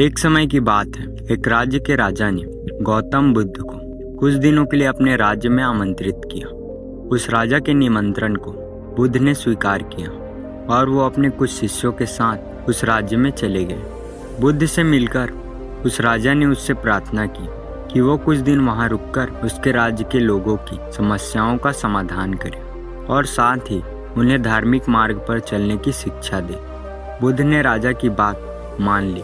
एक समय की बात है, एक राज्य के राजा ने गौतम बुद्ध को कुछ दिनों के लिए अपने राज्य में आमंत्रित किया। उस राजा के निमंत्रण को बुद्ध ने स्वीकार किया और वो अपने कुछ शिष्यों के साथ उस राज्य में चले गए। बुद्ध से मिलकर उस राजा ने उससे प्रार्थना की कि वो कुछ दिन वहाँ रुककर उसके राज्य के लोगों की समस्याओं का समाधान करे और साथ ही उन्हें धार्मिक मार्ग पर चलने की शिक्षा दे। बुद्ध ने राजा की बात मान ली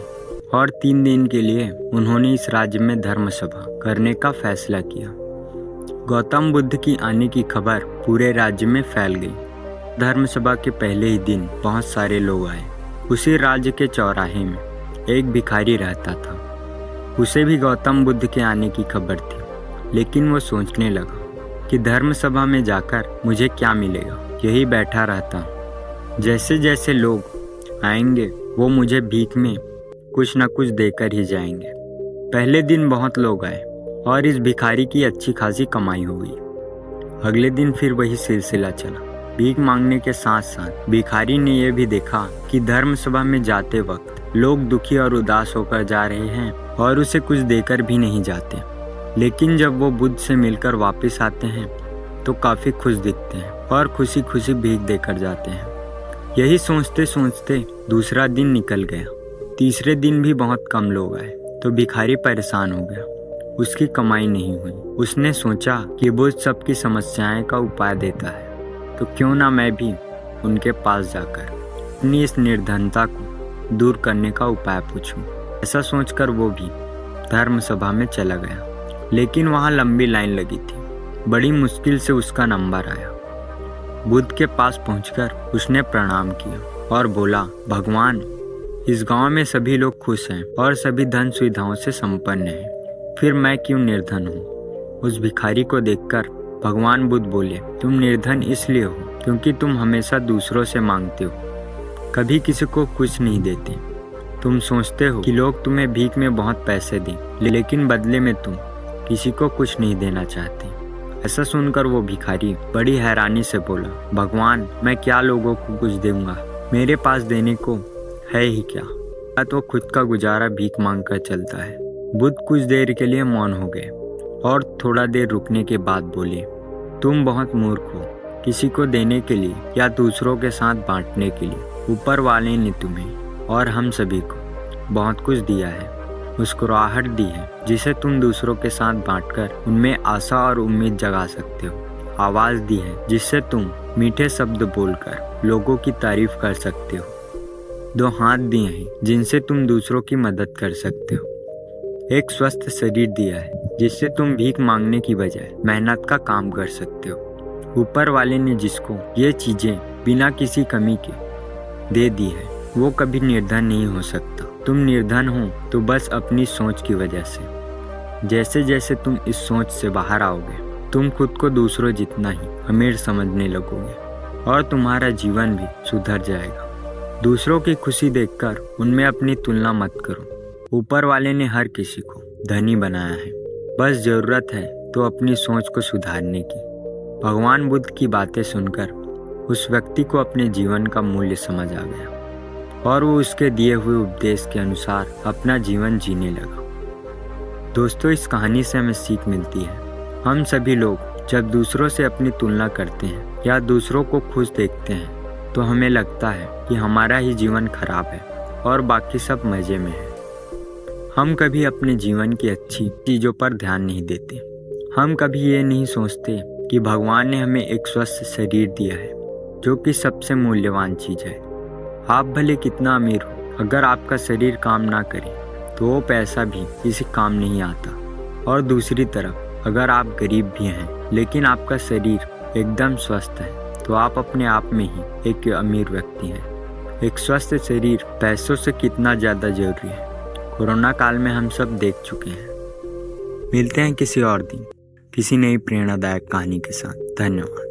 और 3 दिन के लिए उन्होंने इस राज्य में धर्म सभा करने का फैसला किया। गौतम बुद्ध की आने की खबर पूरे राज्य में फैल गई। धर्म सभा के पहले ही दिन बहुत सारे लोग आए। उसी राज्य के चौराहे में एक भिखारी रहता था। उसे भी गौतम बुद्ध के आने की खबर थी, लेकिन वो सोचने लगा कि धर्म सभा में जाकर मुझे क्या मिलेगा, यही बैठा रहता हूँ। जैसे जैसे लोग आएंगे वो मुझे भीख में कुछ न कुछ देकर ही जाएंगे। पहले दिन बहुत लोग आए और इस भिखारी की अच्छी खासी कमाई हो गई। अगले दिन फिर वही सिलसिला चला। भीख मांगने के साथ साथ भिखारी ने यह भी देखा कि धर्म सभा में जाते वक्त लोग दुखी और उदास होकर जा रहे हैं और उसे कुछ देकर भी नहीं जाते। लेकिन जब वो बुद्ध से मिलकर वापस आते हैं तो काफ़ी खुश दिखते हैं और खुशी खुशी भीख देकर जाते हैं। यही सोचते सोचते दूसरा दिन निकल गया। तीसरे दिन भी बहुत कम लोग आए तो भिखारी परेशान हो गया। उसकी कमाई नहीं हुई। उसने सोचा कि बुद्ध सबकी समस्याएं का उपाय देता है, तो क्यों ना मैं भी उनके पास जाकर अपनी इस निर्धनता को दूर करने का उपाय पूछूं। ऐसा सोचकर वो भी धर्म सभा में चला गया, लेकिन वहाँ लंबी लाइन लगी थी। बड़ी मुश्किल से उसका नंबर आया। बुद्ध के पास पहुंचकर उसने प्रणाम किया और बोला, भगवान, इस गांव में सभी लोग खुश हैं और सभी धन सुविधाओं से संपन्न हैं, फिर मैं क्यों निर्धन हूँ? उस भिखारी को देखकर भगवान बुद्ध बोले, तुम निर्धन इसलिए हो क्योंकि तुम हमेशा दूसरों से मांगते हो, कभी किसी को कुछ नहीं देते। तुम सोचते हो कि लोग तुम्हें भीख में बहुत पैसे दें, लेकिन बदले में तुम किसी को कुछ नहीं देना चाहते। ऐसा सुनकर वो भिखारी बड़ी हैरानी से बोला, भगवान, मैं क्या लोगों को कुछ दूंगा? मेरे पास देने को है ही क्या? तो खुद का गुजारा भीख मांग कर चलता है। बुद्ध कुछ देर के लिए मौन हो गए और थोड़ा देर रुकने के बाद बोले, तुम बहुत मूर्ख हो। किसी को देने के लिए या दूसरों के साथ बांटने के लिए ऊपर वाले ने तुम्हें और हम सभी को बहुत कुछ दिया है। मुस्कुराहट दी है जिसे तुम दूसरों के साथ बांटकर उनमें आशा और उम्मीद जगा सकते हो। आवाज़ दी है जिससे तुम मीठे शब्द बोलकर लोगों की तारीफ कर सकते हो। 2 हाथ दिए हैं जिनसे तुम दूसरों की मदद कर सकते हो। एक स्वस्थ शरीर दिया है जिससे तुम भीख मांगने की बजाय मेहनत का काम कर सकते हो। ऊपर वाले ने जिसको ये चीज़ें बिना किसी कमी के दे दी है, वो कभी निर्धन नहीं हो सकता। तुम निर्धन हो तो बस अपनी सोच की वजह से। जैसे जैसे तुम इस सोच से बाहर आओगे, तुम खुद को दूसरों जितना ही अमीर समझने लगोगे और तुम्हारा जीवन भी सुधर जाएगा। दूसरों की खुशी देखकर उनमें अपनी तुलना मत करो। ऊपर वाले ने हर किसी को धनी बनाया है, बस ज़रूरत है तो अपनी सोच को सुधारने की। भगवान बुद्ध की बातें सुनकर उस व्यक्ति को अपने जीवन का मूल्य समझ आ गया और वो उसके दिए हुए उपदेश के अनुसार अपना जीवन जीने लगा। दोस्तों, इस कहानी से हमें सीख मिलती है। हम सभी लोग जब दूसरों से अपनी तुलना करते हैं या दूसरों को खुश देखते हैं तो हमें लगता है कि हमारा ही जीवन खराब है और बाकी सब मज़े में है। हम कभी अपने जीवन की अच्छी चीज़ों पर ध्यान नहीं देते। हम कभी ये नहीं सोचते कि भगवान ने हमें एक स्वस्थ शरीर दिया है, जो कि सबसे मूल्यवान चीज़ है। आप भले कितना अमीर हो, अगर आपका शरीर काम ना करे तो वो पैसा भी किसी काम नहीं आता। और दूसरी तरफ अगर आप गरीब भी हैं लेकिन आपका शरीर एकदम स्वस्थ है तो आप अपने आप में ही एक अमीर व्यक्ति हैं। एक स्वस्थ शरीर पैसों से कितना ज़्यादा जरूरी है, कोरोना काल में हम सब देख चुके हैं। मिलते हैं किसी और दिन किसी नई प्रेरणादायक कहानी के साथ। धन्यवाद।